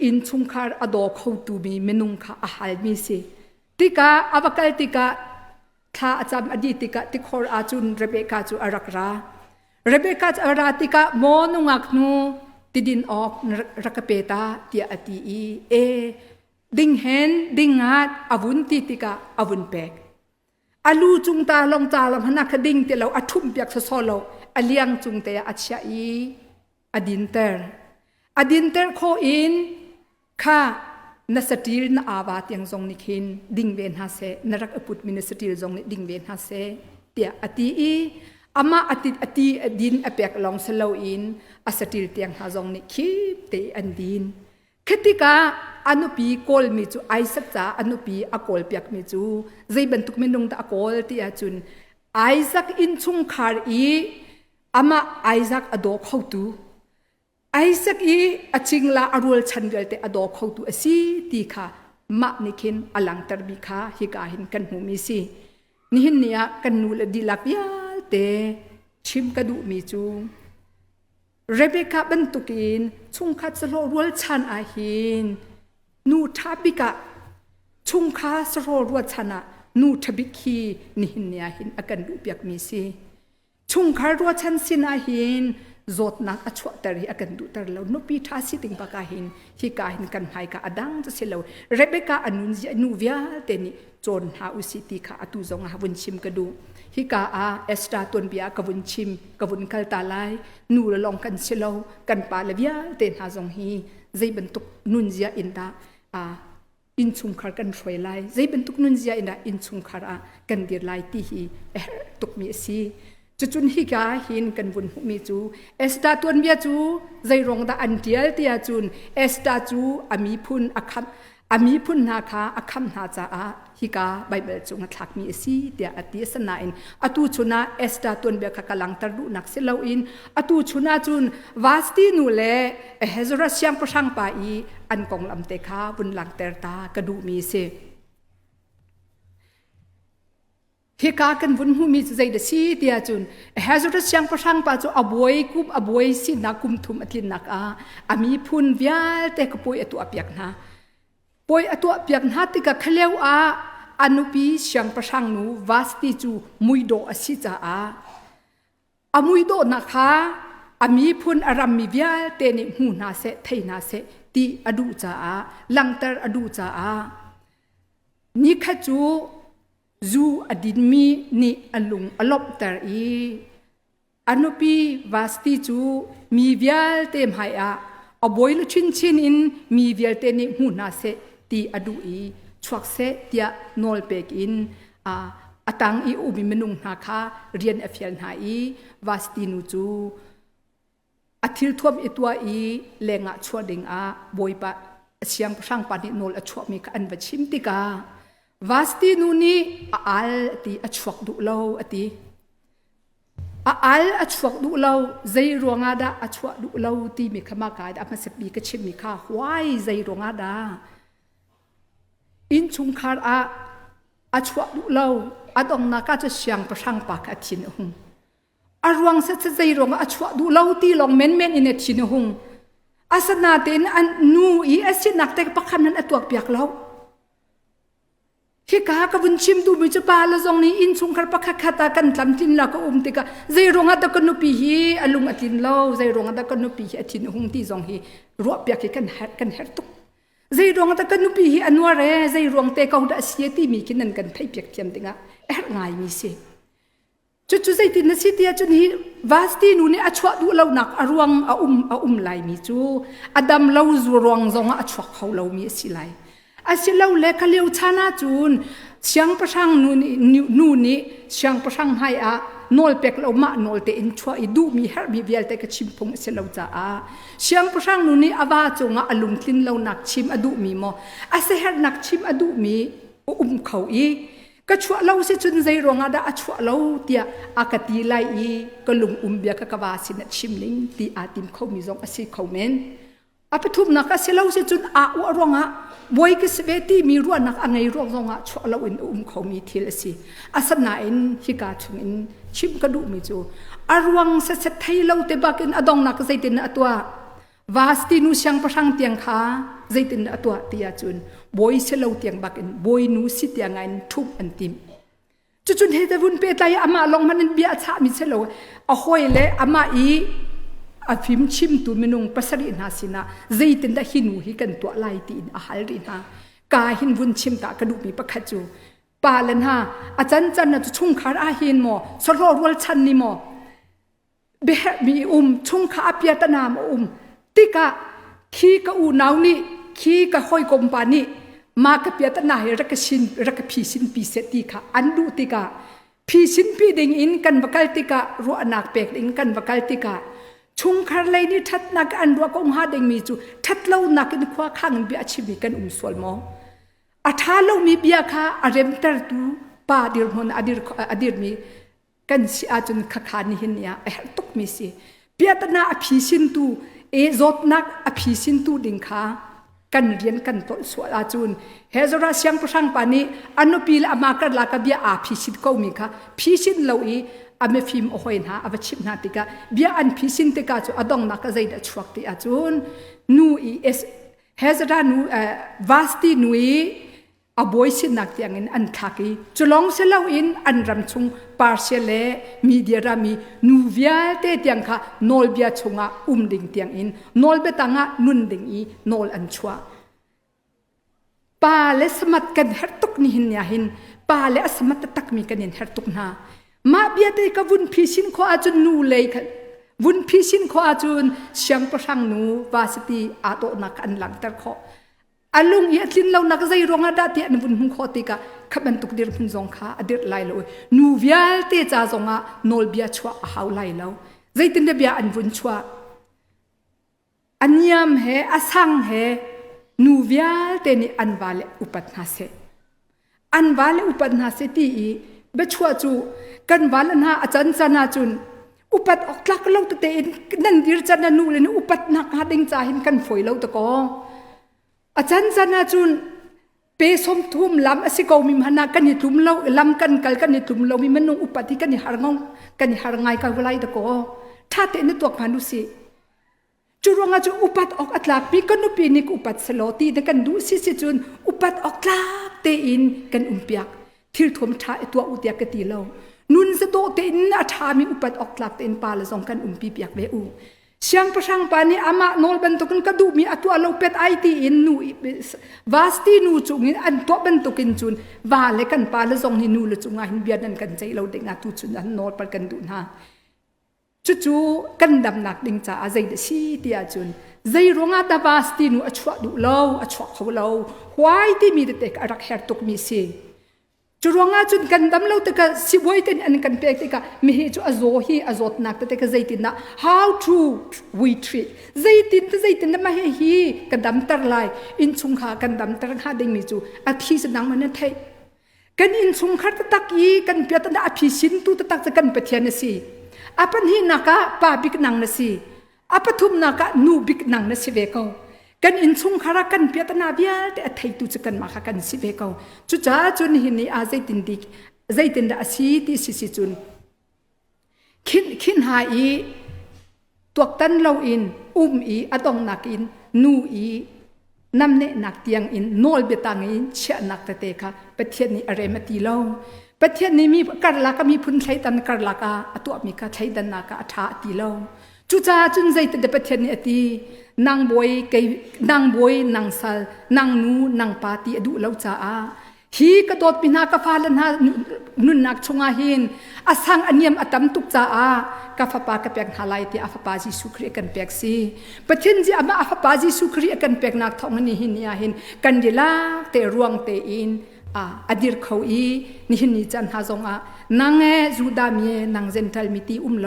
in chungkhar ado khotu mi menung kha ahal mi se tika avakal tika tha acham adi tika tikhor a chun Rebecca chu arakra Rebecca aratika mo nungak nu tidin ok rakapeta tia ati e ding hen dingat avun ti tika avun pek alu chungta long ta lam hana khading te lo athum pyak so solo aliang chungte achia i adinter kho in kha nasatir na awa tiang zong nikhin dingben ha se narak aput minister zong ni dingben ha se tia ati i ama ati adin apek long selo in asatir tiang ha zong ni khip te andin khetika anupi kol mi chu Isaac cha anupi akol pyak mi chu zai bantuk menung da akol ti a chun Isaac in chungkhar i ama Isaac ado khotu Isaac i achingla arul changal te ado khotu asi ti kha ma nikhin alang tar bi kha hi ka hin kan hu mi si nihin nia kan nul dilapya te chim kadu mi chu Rebecca bantukin chungkha chlo rul chan a hin nu thabika chungkha sro ru chana nu thabiki nihin nia hin akan du pyak mi si chungkha ru chan sin a hin zot nak achwa tari akan du tar lo no pi tha si ting ba ka hin hi ka hin kan hai ka adang cha selo Rebecca anun ji nu via te ni chon ha u si ti kha atu zong ha bun chim ka du hi ka a extra ton bia ka bun chim ka bun kal ta lai nu lo long kan selo kan pa la via te ha zong hi zai ban tuk nun zia in da a in chungkhar kan throi lai zai ban tuk nun zia in da in chungkhar a kan dir lai ti hi tuk mi si chuchun hi ka hin kan bun mi chu esta ton bia chu zai rong da an tial tia chun esta chu ami phun na kha akham na cha a hi ka bible chung thak mi si tia ati sana in atu chuna esta ton bia kha kalang tar du nak se lo in atu chuna chun wasti Nule hezra siam prasang pa i an kong lam te kha bun lang ter ta kadu mi se hi ka kan bun hu mi zai da si tia chun hazrat siang prasang pa chu aboi si na kum thum atlin nak a ami phun vial te ka poi atu apyak na ti ka khleu a anupi siang prasang nu wasti chu muido asi cha a amuido na kha ami phun aram mi vial te ni hu na se theina se ti adu cha a langtar adu cha a ni kha chu zu adin mi ni alung alop tar i anupi wasti chu mi vial tem hai a aboi lu chin in mi vial te ni hu na se ti adu i chuak se tia nol pek in a atang i ubi menung na kha rian afial na i wasti nu chu athil thom itwa i lenga chhoding a boipa siang sang pa ni nol achwa mi ka an ba chim tika Vasti nuni aal ati achwak du lo ati aal achwak du lo zai ronga da achwak du lo ti mi khama ka da ma sepi ka chim mi kha hwai zai ronga da in chungkhar a อาชัวดูเล่าอดองนักจะเสียงประชังปากทินหงอารวงเสจะใจรองอาชัวดูเล่าตีลองเม้นอินทินหงอาสนาเตนอันนูอีเอสินักแต่ปักคำนั้นตัวเปียกเล่าที่กากบุญชิมดูมิจบาลจงนี้อินสุงคาร์ปักขัดกันลำทินละก็ติกาใจรองตะกันนุปีฮีอลุงอทินเล่าใจรองตะกันนุปีฮีอทินหงที่จงฮีรัวเปียกกันเฮตุกใจรองตะกันนุปีฮีอันวาเรใจรองเตกาวดาเสียที่มีกินนั่นกันไทยเปียกเทียมติงะง่ายมีเสียจุดใจตินสิเดียจุนฮีวาสตีนูนี่อชัวดูเล่านักอรวงอุ้มไลมีจูอดัมเล่าจูรวงจงอชัวเขาเล่ามีสิไลอาศิลาเล็กเลี้ยวชนะจูนเสียงประชังนูนี่เสียงประชังให้นอลเป็กเรามาโนลเตอินชัวอีดูมีเฮร์มีเวลเตกชิมพงศิลาจ้าเสียงประชังนูนี่อาวาจงอลุมทินเรานักชิมอดูมีโมอาเซเฮร์นักชิมอดูมีเขาอีก็ชัวเราเสียจนใจรองดาชัวเราเตียอากาตีไลอีก็ลุงเบียกกบาสินชิมลิงตีอาติมเขามีจงอาศิเขาเมนอาไปทุบนักเสียเราเสียจนวรองบอยกิสเวตีมีรัวนักอันไงรัวจงชัวเราอินเขามีทีละสิอาสนาอินฮิกาชุงอินชิมกระดูมีจูอารวงเสร็จไทยเราเตบักอินอดองนักใจตินตัววาสตินุช่างประชังเตียงขาใจตินตัวเตียจุนบอยเสเราเตียงบักอินบอยนูสิเตียงไงทุบอันติมจุนเหตุวุ่นเปตายอามาลงมันเบียชามิเสเราหอยเละอามาอีอาฟิมชิมตุมินุงปัสรินาสินะใจตินได้หินูฮิกันตัวไลตีนอาหารรินากาหินวุ่นชิมตากระดูมีประคัจูปาลันอาจารย์จันจะชุ่งขาอาหินโมสโลรวลชันนิโมเบะมีชุ่งขาเปียตนามติกะขี้กะอูนาวนี่ขี้กะหอยกมปานี่มากะเปียตนารักชินรักพีสินปีเสติกะอันดูติกะพีสินปีดิงอินกันบักลติกะรัวนักเป็กดิงกันบักลติกะชุงคาร์เลยนี่ทัดนักอันรัวกงหาดิงมีจูทัดเล่านักอินขวาข้างเบียชีวิกันสวลโมอาทาเรามีเบียค่ะอาเรมตร์ดูป่าดิรมนอดีรมีกันสิอาจนขคานิหินยาตุกมีสิเบียตนาอภิสินตูจดนักอภิสินตูดิงค่ะกันเรียนกันต้นสวดอาจุนเฮซราเสียงประชังปานีอนุปีละมากันลากเบียอภิสินก็มีค่ะภิสินเราอเมฟิมโอโหยนะอวชิมนาติกาเบียอันภิสินติกาจูอดองนักใจดัชวักติอาจุนนูเฮซรานูวาสตินูบอยสินักเตียงอินอันทักีจุลองเซลาอินอันรำชุงปาร์เซเลมีเดียรามีนูเวียเตเตียงค่ะนอลเบียชงดิงเตียงอินนอลเบตังนุนดิงนอลอันชัวปาเลสมัดกันเฮตุกนิหินยาหินปาเลสมัดตักมีกันเฮตุกนามาเบียเตกวุนพิชินขวาจุนนูเลยค่ะวุนพิชินขวาจุนเสียงประชังนูวาสติอาโตนักอันหลังตะขออลุงยัดลินเรานักใจรองอาดาเตียนบุญหุ่งขอติกาขับรรทุกเดือดพุ่งจงขาเดือดไหลเลยนูเวียเตจ่าจงนอลเบียชัวหาวไหลแล้วใจตินเดียอันบุญชัวอันยามเฮอสังเฮนูเวียเตนี่อันวาเลอุปัตนาเสอันวาเลอุปัตนาเสตีเบชัวจูกันวาลนาอาจารย์จานาจุนอุปัตออกลักเล่าตะเตนนั่นดิรจานานูเลยนอุปัตนักหาดิงจ่าเห็นกันฝอยเล่าตะกออาจารย์จานาจุนเปสมทุ่มลำอสิกามีมหากันนิทุ่มเราลำกันกัลกันนิทุ่มเรามีมันนงอุปติกันนิหารงกันนิหารง่ายกันเวลาตะโกถ้าเตนตัวพานุสิจุรงอาจุอุปัตออกอัตลักปีกันนุปีนิกอุปัตสโลตีแต่กันดูสิสิจุนอุปัตออกลักเตอินกันเปียกทิลทวมท่าตัวอุตยากติเรานุนสะโตเตอินอาชามีอุปัตออกลักเตอินปาละสองกันปีเปียกเวอูเสียงประชังปานีอามาโนลบันตุกันกระดูมีอัตัวเราเป็ดไอตีอินนูวาสตีนูจุงอินอันตัวบันตุกินจุนวาเลกันปาละจงหินูละจุงไงหินเบียดันกันใจเราเด็กงาตุจุนอันโนลปันกันดูนะจู่ๆกันดำนักดิงจ่าใจเดชีเตียจุนใจรองอาตาวาสตีนูอัชวะดูเราอัชวะเขาเราหวายที่มีเด็กอรักเฮตุกมีเสียจุรงอาจุนกันดำเราแต่ก็สิบวัยเต็นอันกันเปียกแต่ก็มีเหตุจุอโซฮีอโซตนักแต่ก็ใจตินนะ how to we treat ใจตินแต่ใจตินนะมาเฮีกันดำตรลายอินชุงขากันดำตรขาเด้งมีจูอาทิสนังมันนั่นเทกันอินชุงขาตะตักยีกันเปียตนะอภิสินตุตะตักจะกันเปทียนสิอาปันฮีนักะป้าบิกนังนสิอาปทุมนักะนูบิกนังนสิเวกเอา กันอินซุงคารากันเปียตนาเบียแต่ไทยตุจกันมากันสิเวกเอาจุจ้าจุนหินนี่อาใจตินดิใจตินดาสีติสิจุนขินหาอีตัวตันเราอินอีอดองนักอินนูอีนำเนนักเตียงอินโนลเบตังอินเชนักเตะค่ะประเทศนี้อะไรมาตีเราประเทศนี้มีการลักมีพุนไทยตันการลักตัวมีการไทยดันนักอัฐาตีเราจุจ้าจุนใจแต่ประเทศนี้ตีนางบอยนางสัลนางนูนางปาตีดูเราจ้าฮีกระโดดปีนากฟ้าลันหานุนนักชงอาหินอาสังอันยมอัตมตุกจ้ากฟ้าปากระเปกหาไลที่อาฟ้าปาจิสุครีกันเปกซีประเทศจีอามาอาฟ้าปาจิสุครีกันเปกนักทองนี่หินยาหินกันดีลาเตรวงเตอินอดีตเขาอีนี่หินจันหาจงนางจูดามีนางเซนทัลมิตีโล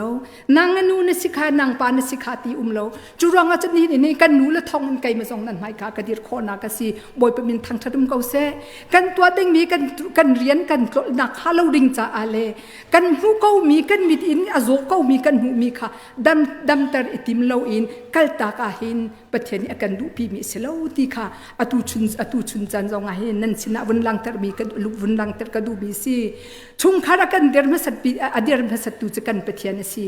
นางนูนสิกานางปานสิกาตีโลจุรองอาจจะนี่กันนูละทองมันไกมาจงนั้นไม่ค่ะกระดิษขอนากสีบอยไปมินทางทัดมเกาเซกันตัวเต็งมีกันเรียนกันนักฮาโลดิงจ้าอะไรกันหูเกามีกันมิดอินอโศกเกามีกันหูมีค่ะดำแต่อิติมโลอินกัลตากาหินประเทศนี้กันดูปีมีเสลาตีค่ะอตุชุนจันจงอาหินนั่นสินะวันลังแต่มีกันลุวันลังแต่กันดูบีซีชุงคารักันเดิมสัตปีเดิมสัตตุจะกันประเทศนี้สิ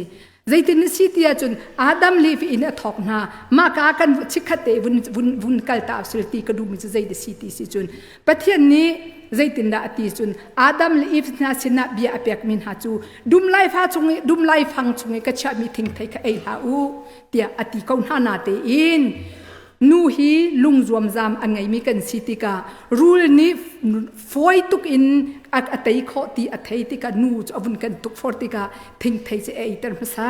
ใจตินสิที่จนอาดัมลีฟีอินทอกนามาการกันชิคเตวันกัลตาสุรตีกันดูมีใจเดสิที่สิจนประเทศนี้ใจตินดาตีจนอาดัมลีฟนาสินะเบียอเปกมินหาจูดุมไลฟ้าจงดุมไลฟังจงก็จะมีทิ้งไทยกับไอ้ลาอูเตียอติกอนหานาเตอินนูฮีลุงรวมจามอันไงมีกันสิติการูลนี้ฟอยตุกอินอัตไอข้อตีอัตไอติกานูจะเอาบุญกันตุกฟอร์ติกาทิ้งไทยจะไอเติมภาษา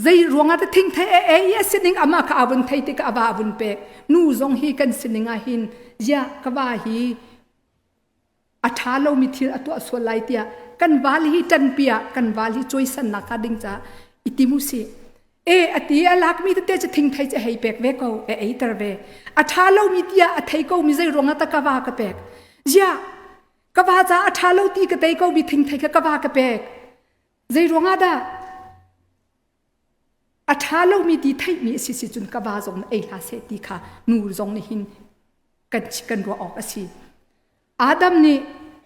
ใจรวงอาจจะทิ้งไทยไอสินิงอามาข้าบุญไทยติกาบ่าบุญเปกนูจงฮีกันสินิงอาหินยะกบ่าฮีอัฐาเรามีที่ตัวส่วนไรเตียกันวาลีจันเปียกันวาลีจอยสันนักดิ่งจ้าอิติมุสีอตีอลักมีแต่จะทิ้งไทยจะให้เปกเวกเอาไอตระเวอัฐาเรามีเตียอัฐายก็มีใจรวงอาตะกว่ากะเปกยะกว่าจ้าอัฐาเราตีกะไตก็มีทิ้งไทยกะว่ากะเปกใจรวงอาดาอัฐาเรามีตีไทยมีสิจุนกว่าจงไอลาเสติค่ะนูจงนี่หินกันรัวออกอสิอาดัมนี่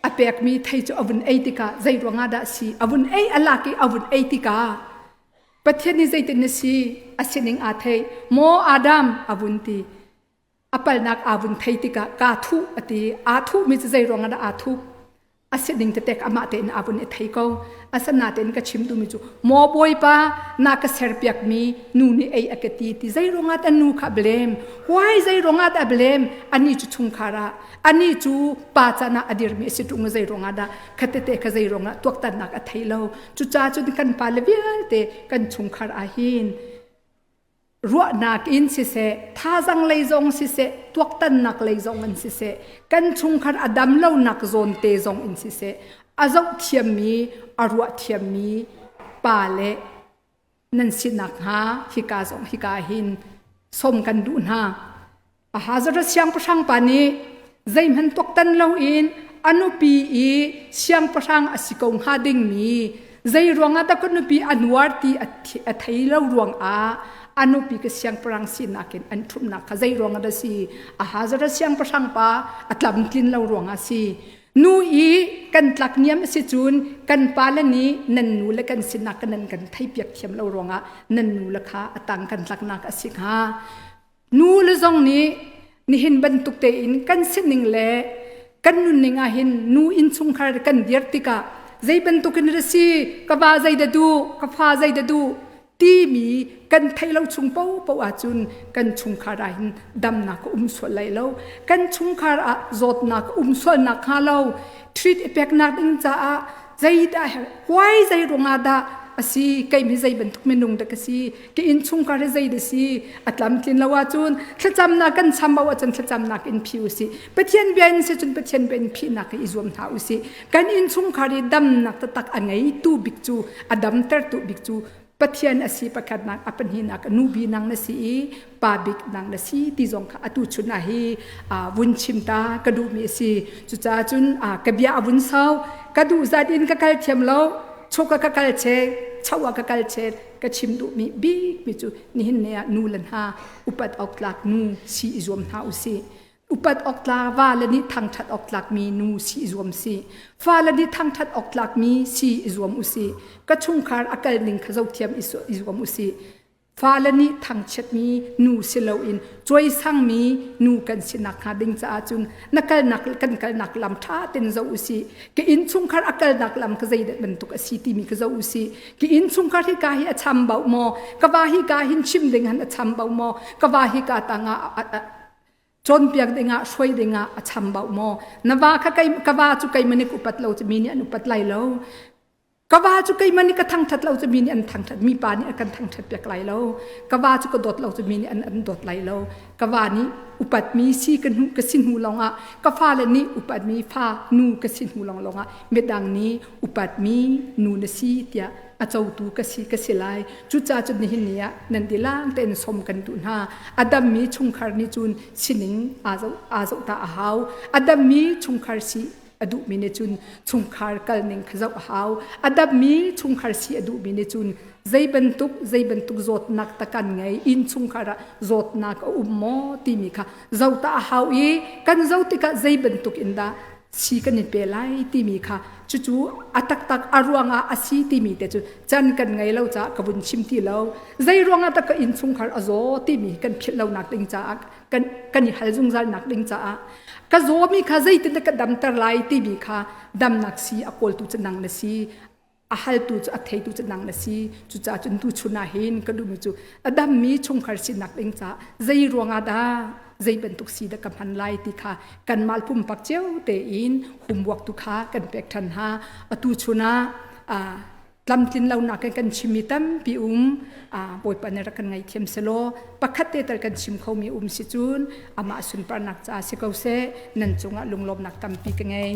อเปกมีไทยจะอวุนไอติกาใจรวงอาดาสิอวุนไออลักอวุนไอติกาประเทศนี้ใจตินสีอาศินิงอาเทยโมอาดัมอาบุนตีอปัลนักอาบุนไทยติกากาทุอติอาทุมิจะใจรองอาดาอาทุอาศินิงเตกอามาเตนอาบุนไทยเขาอาสนาเตนก็ชิมดูมิจูโมบอยปานักเสร์เปียกมีนูนี่ไออากตีติใจรองอาดานูขับเบลมวายใจรองอาดาเบลมอันนี้จูชุงคาราอันนี้จูปาจานาอดีรมีสิตุงใจรองอาดาขัดเตะกใจรองอาตัวตันนักไทยเราจูจ้าจูกันปาเลเวียเตกันชุงคาราหินรัวนักอินสิเสท่าจังเลยจงสิเสตัวตันนักเลยจงอินสิเสกันชุงคาราดัมเล่านักโซนเตจงอินสิเสอาจเทียมมีอารัวเทียมมีปาเลนันสินักฮาฮิกาจงฮิกาหินสมกันดูนาอาหาจระเสียงประชังปานีใจมันตัวตันเล่าอินอนุปีอีเสียงประชังอสิกงฮาดิงมีใจรวงอาตะกุนปีอนุวัติอัฐิเล่ารวงอนุปีก็เสียงประชังสินักอันทุมนักใจรวงอาตะสีอาหาจระเสียงประชังปาอัตลำกินเล่ารวงอาสีนูอีกันหลักเนียมสิจูนกันปาลนี้นันนูและกันสินักกันนันกันไทยเปียกเทียมเล่ารวงนันนูละค่ะตังกันหลักนักอสิกฮานูละจงนี้นี่เห็นบรรทุกเตอินกันสินิงเล่กันนุนนิงอาหินนูอินชุงคาร์กันเดียร์ติกาใจบรรทุกินรสีกบ้าใจเดดูกฟ้าใจเดดูตีมีกันไทยเราชุงเป้าเป้าอาจุนกันชุงคาราหินดำนักสวดไหลเล่ากันชุงคาราจดนักสวดนักฮาเล่าทรีตเอเปกนักดิงจ้าใจได้ไว้ใจรงอาดาasi kai mi zai ban tuk menung da kasi ke in chung ka re zai de si atlam tin lawa chun thlacham na kan chamba wa chan thlacham na in phiu si pathian bian se chun pathian ben phi na ka izom tha u si kan in chung khari dam nak ta tak angai tu bik chu adam ter tu bik chu pathian asi pakhat nak apan hi nak nu bi nang na si pa bik nang na si ti jong kha atu chun na hi wun chim ta ka du mi si chu cha chun ka bia awun sau ka du za din ka kal thiam lo choka ka kal che chawa ka kal che กชิมดุมีบิ๊กมิจูนี่เนี่ยนูลันหาอุปัตออกหลักนูสีรวมหาอุสิอุปัตออกหลักว่าละนี้ทางทัดออกหลักมีนูสีรวมสิฟ้าละนี้ทางทัดออกหลักมีสีรวมอุสิกระชุงคาร์อากาศหนึ่งขจาวเทียมอิสรวมอุสิฟ้าละนี้ทางชัดมีนูสิเลวอินจอยสังมีนูกันสินักหาดิงจ้าจุนนักนักนักลำท่าเต็นเจ้าอุสิque in chung khar akal nak lam ka zaid ban tuk asiti mi ka zau si que in chung khar hi ka hi acham bau mo ka wa hi ka hin chim ding han acham bau mo ka wa hi ka ta nga chon piak dinga shoi dinga acham bau mo na wa kha kai ka wa chu kai mani ku pat lo chu mi ni anu pat lai lo ka wa chu kai mani ka thang that lo chu mi ni an thang that mi pa ni kan thang that piak lai lo ka wa chu ko dot lo chu mi ni an dot lai lo ka wa ni upat mi si kan hu ka sin hu longa ka fa le ni upat mi fa nu ka sin hu long longa medang ni upat mi nu na si tia a chau tu ka si lai chu cha chu ni hin nia nan dilang ten som kan tu na adam mi chungkhar ni chun sining a zo ta a hau adam mi chungkhar si adu mi ne chun chungkhar kal ning khazau hau adam mi chungkhar si adu mi ne chun zai bantuk zot nak takan ngai in chungkhara zot nak ummo ti mi kha zauta hau e kan zauti ka zai bantuk inda si kan pe lai ti mi kha chu atak aruanga asi ti mi te chu chan kan ngai lo cha kabun chim ti lo zai ronga ta ka in chungkhar azo ti mi kan phit lo nak ding cha kan ni hal jung zal nak ding cha ka zo mi kha zai te ka dam tar lai ti mi kha dam nak si akol tu chanang na si a hal tu a thei tu chanang na si chu cha chun tu chuna hin ka du mi chu adam mi chungkhar si nak ding cha zai ronga da zai bentuk si da kam han lai ti kha kan mal pum pak cheu te in humwak tu kha kan pek than ha atu chuna lam tin lau na kan chimitam pi boy panera kan ngai them selo pakhat te tar kan chim khomi si chun ama sun par nak cha se kau se nan chunga lunglom nak tam pi ka ngai